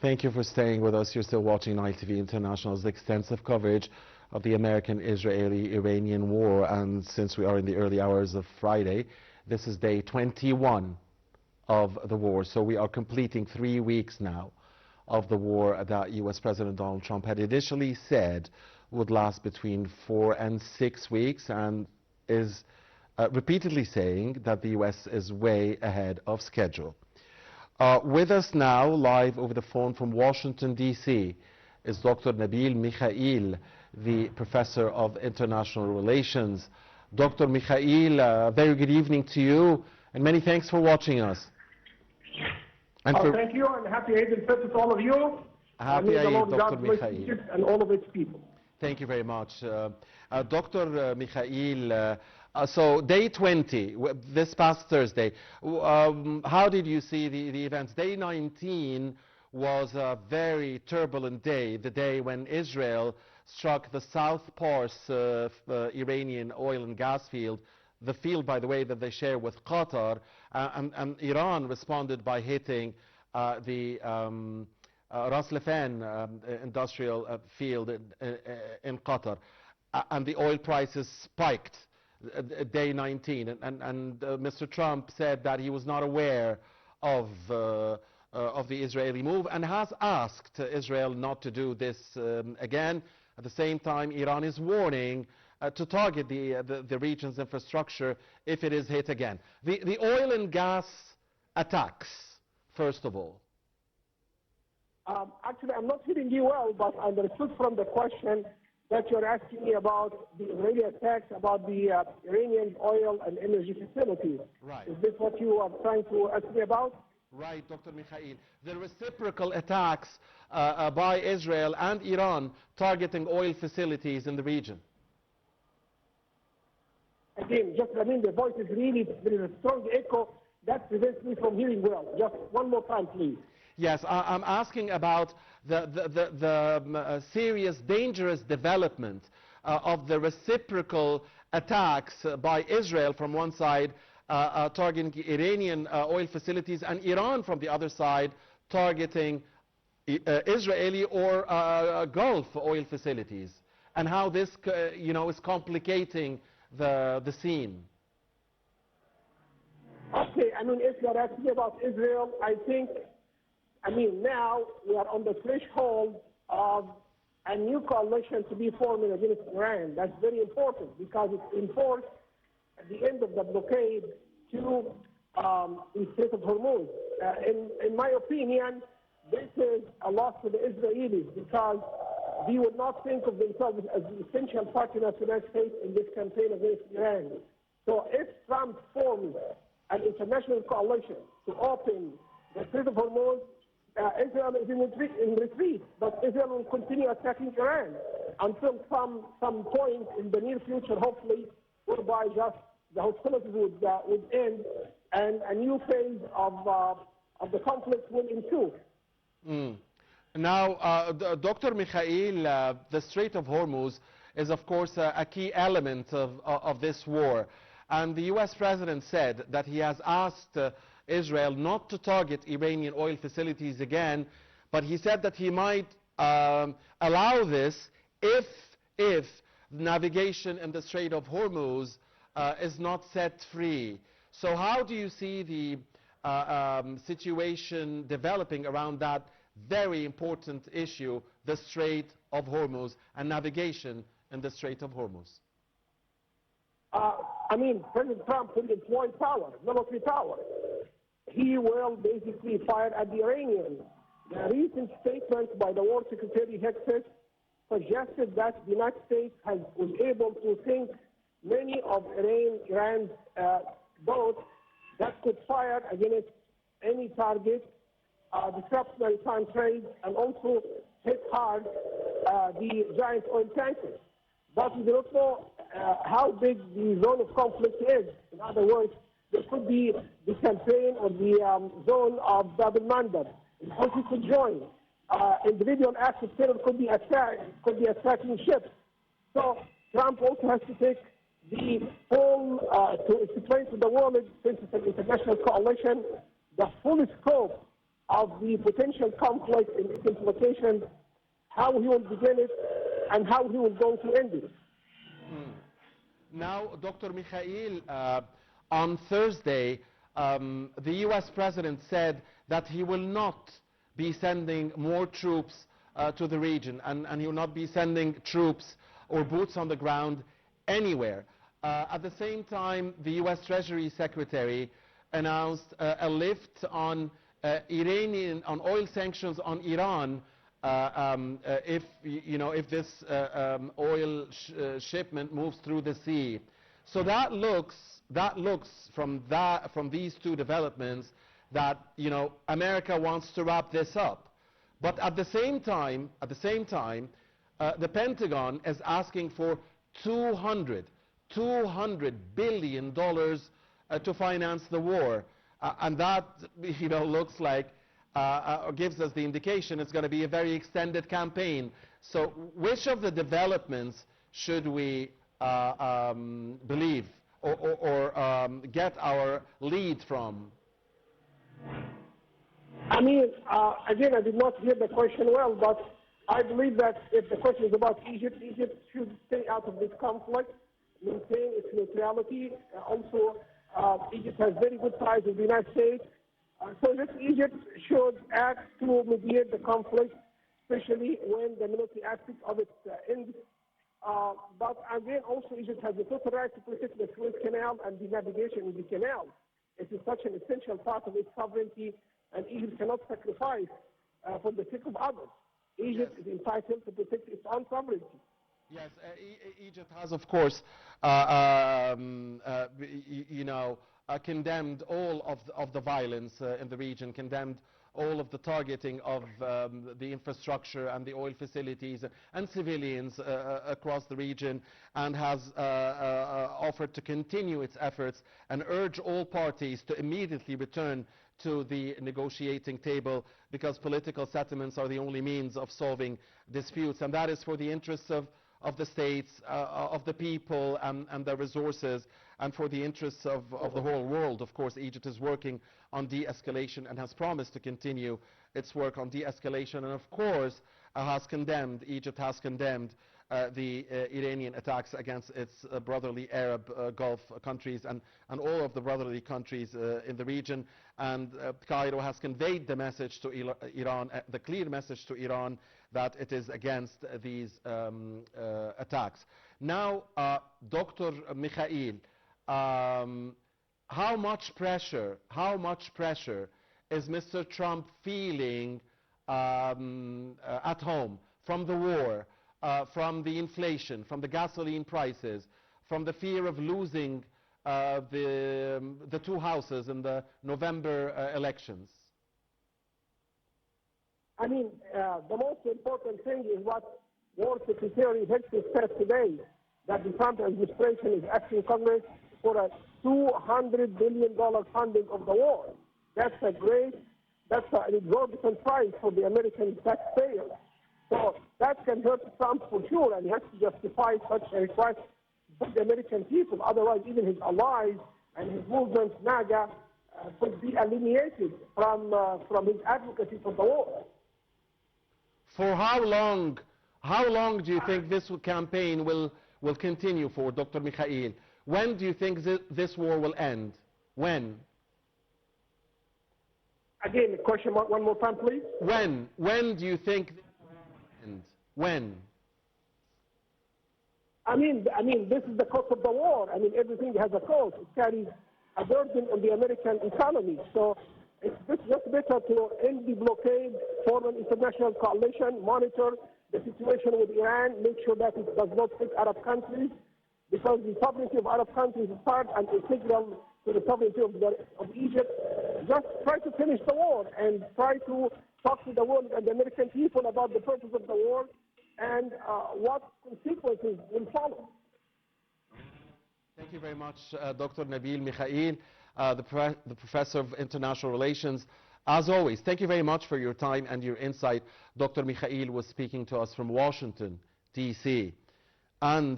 Thank you for staying with us. You're still watching Nile TV International's extensive coverage of the American-Israeli-Iranian war. And since we are in the early hours of Friday, this is day 21 of the war. So we are completing 3 weeks now of the war that U.S. President Donald Trump had initially said would last between 4 and 6 weeks, and is repeatedly saying that the U.S. is way ahead of schedule. With us now, live over the phone from Washington, D.C., is Dr. Nabeel Mikhael, the Professor of International Relations. Dr. Mikhael, very good evening to you, and many thanks for watching us. And thank you, and happy Eid al-Fitr to all of you. Happy Eid, Dr. Mikhael. And all of its people. Thank you very much. Dr. Mikhael, so day 20, this past Thursday, how did you see the events? Day 19 was a very turbulent day, the day when Israel struck the South Pars Iranian oil and gas field, the field, by the way, that they share with Qatar, and Iran responded by hitting the Ras Laffan industrial field in Qatar, and the oil prices spiked day 19, and Mr. Trump said that he was not aware of the Israeli move and has asked Israel not to do this again. At the same time, Iran is warning to target the region's infrastructure if it is hit again. The oil and gas attacks, first of all. Actually, I'm not hearing you well, but I understood from the question that you're asking me about the Israeli attacks, about the Iranian oil and energy facilities. Right. Is this what you are trying to ask me about? Right, Dr. Mikhael. The reciprocal attacks by Israel and Iran targeting oil facilities in the region. Again, the voice is really, there is a strong echo that prevents me from hearing well. Just one more time, please. Yes, I'm asking about the serious, dangerous development of the reciprocal attacks by Israel from one side, targeting Iranian oil facilities, and Iran from the other side, targeting Israeli or Gulf oil facilities, and how this, is complicating the scene. Okay, if you're asking about Israel, now we are on the threshold of a new coalition to be formed against Iran. That's very important because it enforced the end of the blockade to the Strait of Hormuz. In my opinion, this is a loss to the Israelis because they would not think of themselves as the essential partner of the United States in this campaign against Iran. So if Trump forms an international coalition to open the Strait of Hormuz, Israel is in retreat, but Israel will continue attacking Iran until some point in the near future, hopefully, whereby just the hostilities would end and a new phase of the conflict will ensue. Now, Dr. Mikhael, the Strait of Hormuz is, of course, a key element of this war. And the U.S. President said that he has asked Israel not to target Iranian oil facilities again, but he said that he might allow this if navigation in the Strait of Hormuz is not set free. So how do you see the situation developing around that very important issue, the Strait of Hormuz and navigation in the Strait of Hormuz? President Trump will employ power, military power. He will basically fire at the Iranians. The recent statement by the War Secretary Hexes suggested that the United States was able to sink many of Iran's boats that could fire against any target, disrupt maritime trade, and also hit hard the giant oil tankers. But we do not know how big the zone of conflict is. In other words, there could be the campaign or the zone of Bab al-Mandab. Houthi could join. Individual acts of terror could be attacking ships. So Trump also has to take the full, to explain to the world, since it's an international coalition, the full scope of the potential conflict and its implications, how he will begin it, and how he will go to end it. Now, Dr. Mikhael, on Thursday, the U.S. president said that he will not be sending more troops to the region, and he will not be sending troops or boots on the ground anywhere. At the same time, the U.S. Treasury Secretary announced a lift on on oil sanctions on Iran if this oil shipment moves through the sea. So that looks from these two developments that America wants to wrap this up. But at the same time, the Pentagon is asking for $200 billion to finance the war, and that looks like gives us the indication it's going to be a very extended campaign. So which of the developments should we believe or get our lead from? I mean, again, I did not hear the question well, but I believe that if the question is about Egypt, Egypt should stay out of this conflict, maintain its neutrality. Also, Egypt has very good ties with the United States. So this Egypt should act to mediate the conflict, especially when the military aspect of it ends. But again, also Egypt has the total right to protect the Suez Canal and the navigation in the canal. It is such an essential part of its sovereignty, and Egypt cannot sacrifice for the sake of others. Egypt is entitled to protect its own sovereignty. Yes, Egypt has, of course, condemned all of the violence in the region, condemned all of the targeting of the infrastructure and the oil facilities and civilians across the region, and has offered to continue its efforts and urge all parties to immediately return to the negotiating table, because political settlements are the only means of solving disputes, and that is for the interests of the states, of the people and their resources, and for the interests of the whole world. Of course, Egypt is working on de-escalation and has promised to continue its work on de-escalation, and of course Egypt has condemned the Iranian attacks against its brotherly Arab Gulf countries and all of the brotherly countries in the region. And Cairo has conveyed the message to Iran, the clear message to Iran, that it is against these attacks. Now, Dr. Mikhael, how much pressure is Mr. Trump feeling at home from the war, from the inflation, from the gasoline prices, from the fear of losing the two houses in the November elections? I mean, the most important thing is what War Secretary Hexus said today, that the Trump administration is asking Congress for a $200 billion funding of the war. That's an exorbitant price for the American taxpayers. So that can hurt Trump for sure, and he has to justify such a request for the American people. Otherwise, even his allies and his movement, NAGA, could be eliminated from his advocacy for the war. For how long do you think this campaign will continue for, Dr. Mikhael? When do you think this war will end? When? Again, the question one more time, please. When do you think this will end? When? I mean, this is the cost of the war. I mean, everything has a cost. It carries a burden on the American economy. So it's just better to end the blockade, form an international coalition, monitor the situation with Iran, make sure that it does not hit Arab countries, because the sovereignty of Arab countries is part and integral to the sovereignty of Egypt. Just try to finish the war and try to talk to the world and the American people about the purpose of the war and what consequences will follow. Thank you very much, Dr. Nabeel Mikhael, the Professor of International Relations. As always, thank you very much for your time and your insight. Dr. Mikhael was speaking to us from Washington, D.C. And